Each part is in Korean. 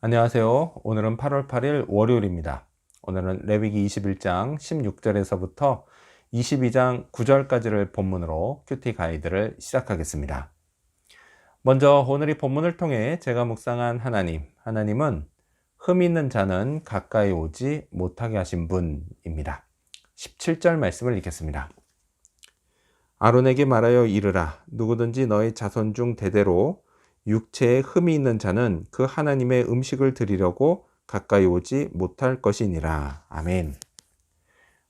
안녕하세요. 오늘은 8월 8일 월요일입니다. 오늘은 레위기 21장 16절에서부터 22장 9절까지를 본문으로 큐티 가이드를 시작하겠습니다. 먼저 오늘 이 본문을 통해 제가 묵상한 하나님은 흠 있는 자는 가까이 오지 못하게 하신 분입니다. 17절 말씀을 읽겠습니다. 아론에게 말하여 이르라. 누구든지 너의 자손 중 대대로 육체에 흠이 있는 자는 그 하나님의 음식을 드리려고 가까이 오지 못할 것이니라. 아멘.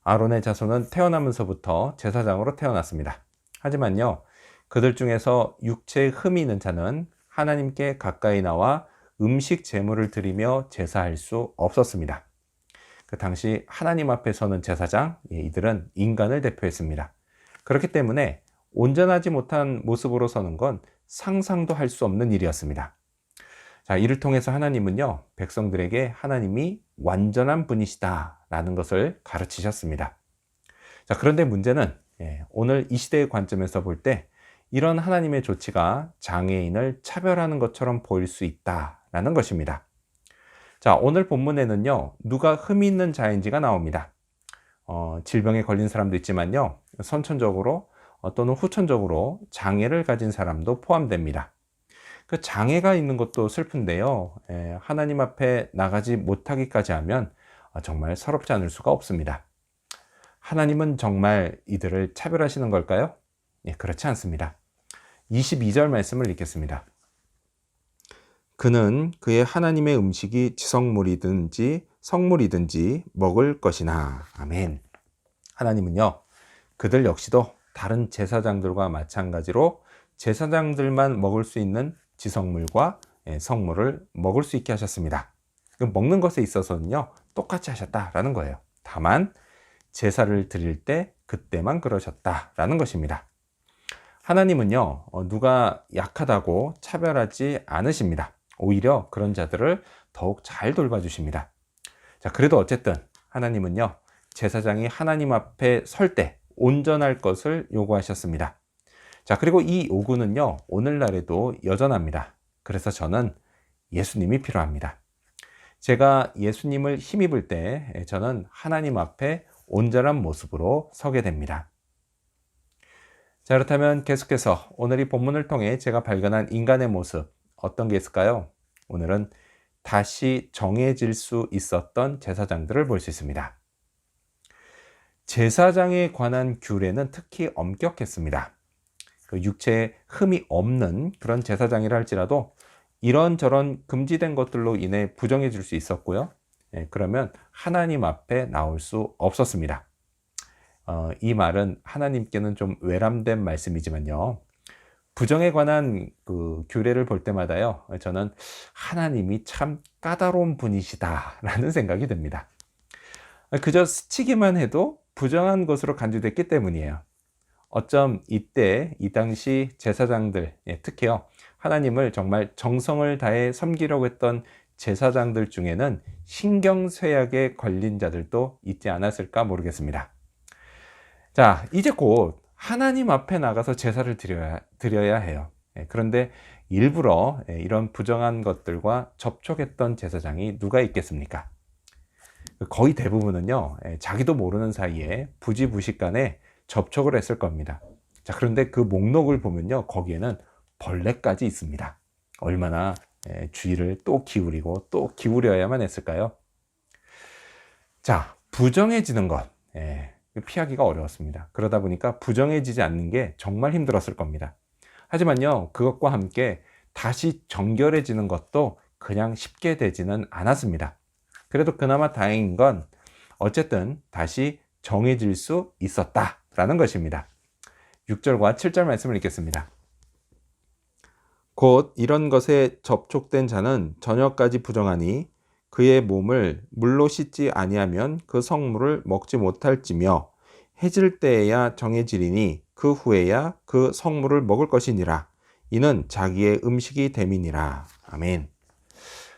아론의 자손은 태어나면서부터 제사장으로 태어났습니다. 하지만요, 그들 중에서 육체에 흠이 있는 자는 하나님께 가까이 나와 음식 제물을 드리며 제사할 수 없었습니다. 그 당시 하나님 앞에 서는 제사장, 이들은 인간을 대표했습니다. 그렇기 때문에 온전하지 못한 모습으로 서는 건 상상도 할 수 없는 일이었습니다. 자, 이를 통해서 하나님은요, 백성들에게 하나님이 완전한 분이시다라는 것을 가르치셨습니다. 자, 그런데 문제는 오늘 이 시대의 관점에서 볼 때 이런 하나님의 조치가 장애인을 차별하는 것처럼 보일 수 있다라는 것입니다. 자, 오늘 본문에는요, 누가 흠이 있는 자인지가 나옵니다. 질병에 걸린 사람도 있지만요, 선천적으로 또는 후천적으로 장애를 가진 사람도 포함됩니다. 그 장애가 있는 것도 슬픈데요, 하나님 앞에 나가지 못하기까지 하면 정말 서럽지 않을 수가 없습니다. 하나님은 정말 이들을 차별하시는 걸까요? 그렇지 않습니다. 22절 말씀을 읽겠습니다. 그는 그의 하나님의 음식이 지성물이든지 성물이든지 먹을 것이나. 아멘. 하나님은요, 그들 역시도 다른 제사장들과 마찬가지로 제사장들만 먹을 수 있는 지성물과 성물을 먹을 수 있게 하셨습니다. 먹는 것에 있어서는요, 똑같이 하셨다라는 거예요. 다만 제사를 드릴 때 그때만 그러셨다라는 것입니다. 하나님은요, 누가 약하다고 차별하지 않으십니다. 오히려 그런 자들을 더욱 잘 돌봐주십니다. 자, 그래도 어쨌든 하나님은요, 제사장이 하나님 앞에 설 때 온전할 것을 요구하셨습니다. 자, 그리고 이 요구는요, 오늘날에도 여전합니다. 그래서 저는 예수님이 필요합니다. 제가 예수님을 힘입을 때 저는 하나님 앞에 온전한 모습으로 서게 됩니다. 자, 그렇다면 계속해서 오늘 이 본문을 통해 제가 발견한 인간의 모습, 어떤 게 있을까요? 오늘은 다시 정해질 수 있었던 제사장들을 볼 수 있습니다. 제사장에 관한 규례는 특히 엄격했습니다. 그 육체에 흠이 없는 그런 제사장이라 할지라도 이런저런 금지된 것들로 인해 부정해질 수 있었고요. 그러면 하나님 앞에 나올 수 없었습니다. 이 말은 하나님께는 좀 외람된 말씀이지만요, 부정에 관한 그 규례를 볼 때마다요, 저는 하나님이 참 까다로운 분이시다라는 생각이 듭니다. 그저 스치기만 해도 부정한 것으로 간주됐기 때문이에요. 어쩜 이때 이 당시 제사장들, 특히요, 하나님을 정말 정성을 다해 섬기려고 했던 제사장들 중에는 신경쇠약에 걸린 자들도 있지 않았을까 모르겠습니다. 자, 이제 곧 하나님 앞에 나가서 제사를 드려야 해요. 그런데 일부러 이런 부정한 것들과 접촉했던 제사장이 누가 있겠습니까? 거의 대부분은요, 자기도 모르는 사이에 부지부식간에 접촉을 했을 겁니다. 자, 그런데 그 목록을 보면요, 거기에는 벌레까지 있습니다. 얼마나 주의를 또 기울이고 또 기울여야만 했을까요? 자, 부정해지는 것, 피하기가 어려웠습니다. 그러다 보니까 부정해지지 않는 게 정말 힘들었을 겁니다. 하지만요, 그것과 함께 다시 정결해지는 것도 그냥 쉽게 되지는 않았습니다. 그래도 그나마 다행인 건 어쨌든 다시 정해질 수 있었다라는 것입니다. 6절과 7절 말씀을 읽겠습니다. 곧 이런 것에 접촉된 자는 저녁까지 부정하니 그의 몸을 물로 씻지 아니하면 그 성물을 먹지 못할지며 해질 때에야 정해지리니 그 후에야 그 성물을 먹을 것이니라. 이는 자기의 음식이 됨이니라. 아멘.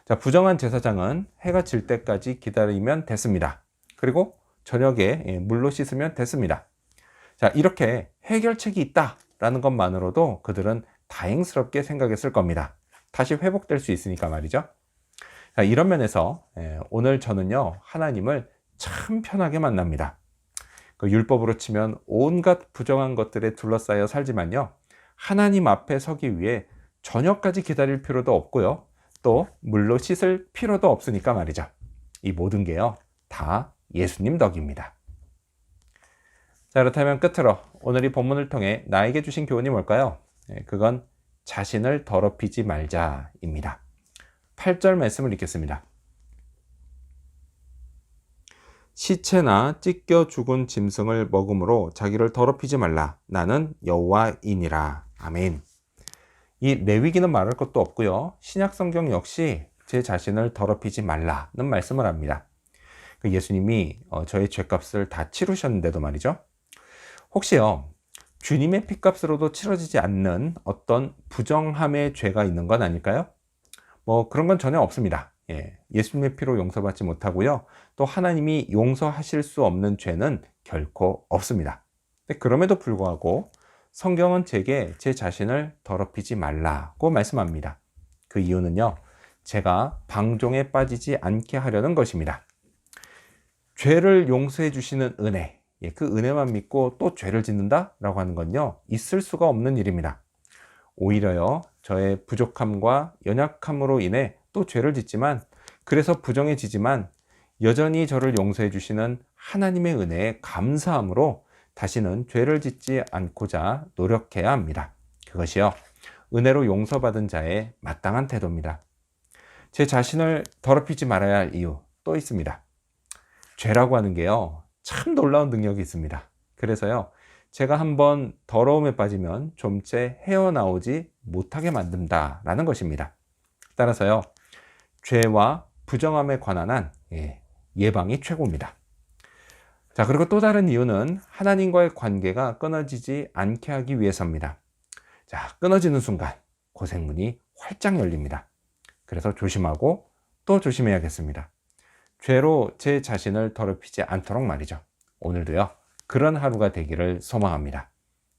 자, 부정한 제사장은 해가 질 때까지 기다리면 됐습니다. 그리고 저녁에 물로 씻으면 됐습니다. 자, 이렇게 해결책이 있다라는 것만으로도 그들은 다행스럽게 생각했을 겁니다. 다시 회복될 수 있으니까 말이죠. 자, 이런 면에서 오늘 저는요, 하나님을 참 편하게 만납니다. 그 율법으로 치면 온갖 부정한 것들에 둘러싸여 살지만요, 하나님 앞에 서기 위해 저녁까지 기다릴 필요도 없고요, 또 물로 씻을 필요도 없으니까 말이죠. 이 모든 게요, 다 예수님 덕입니다. 자, 그렇다면 끝으로 오늘 이 본문을 통해 나에게 주신 교훈이 뭘까요? 그건 자신을 더럽히지 말자입니다. 8절 말씀을 읽겠습니다. 시체나 찢겨 죽은 짐승을 먹음으로 자기를 더럽히지 말라. 나는 여호와이니라. 아멘. 이 레위기는 말할 것도 없고요, 신약 성경 역시 제 자신을 더럽히지 말라는 말씀을 합니다. 예수님이 저의 죄값을 다 치르셨는데도 말이죠, 혹시요, 주님의 피값으로도 치러지지 않는 어떤 부정함의 죄가 있는 건 아닐까요? 그런 건 전혀 없습니다. 예수님의 피로 용서받지 못하고요, 또 하나님이 용서하실 수 없는 죄는 결코 없습니다. 그럼에도 불구하고 성경은 제게 제 자신을 더럽히지 말라고 말씀합니다. 그 이유는요, 제가 방종에 빠지지 않게 하려는 것입니다. 죄를 용서해 주시는 은혜, 그 은혜만 믿고 또 죄를 짓는다라고 하는 건요, 있을 수가 없는 일입니다. 오히려요, 저의 부족함과 연약함으로 인해 또 죄를 짓지만, 그래서 부정해지지만 여전히 저를 용서해 주시는 하나님의 은혜에 감사함으로 다시는 죄를 짓지 않고자 노력해야 합니다. 그것이요, 은혜로 용서받은 자의 마땅한 태도입니다. 제 자신을 더럽히지 말아야 할 이유 또 있습니다. 죄라고 하는 게요, 참 놀라운 능력이 있습니다. 그래서요, 제가 한번 더러움에 빠지면 좀채 헤어나오지 못하게 만든다라는 것입니다. 따라서요, 죄와 부정함에 관한 한 예방이 최고입니다. 자, 그리고 또 다른 이유는 하나님과의 관계가 끊어지지 않게 하기 위해서입니다. 자, 끊어지는 순간 고생문이 활짝 열립니다. 그래서 조심하고 또 조심해야겠습니다. 죄로 제 자신을 더럽히지 않도록 말이죠. 오늘도요, 그런 하루가 되기를 소망합니다.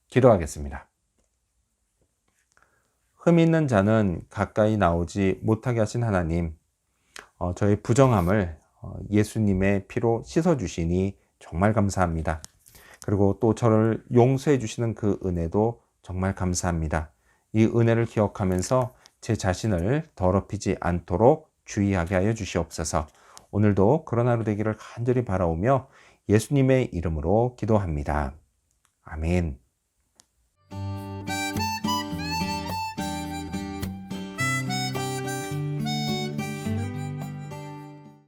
기도하겠습니다. 흠 있는 자는 가까이 나오지 못하게 하신 하나님, 저의 부정함을 예수님의 피로 씻어주시니 정말 감사합니다. 그리고 또 저를 용서해 주시는 그 은혜도 정말 감사합니다. 이 은혜를 기억하면서 제 자신을 더럽히지 않도록 주의하게 하여 주시옵소서. 오늘도 그런 하루 되기를 간절히 바라오며 예수님의 이름으로 기도합니다. 아멘.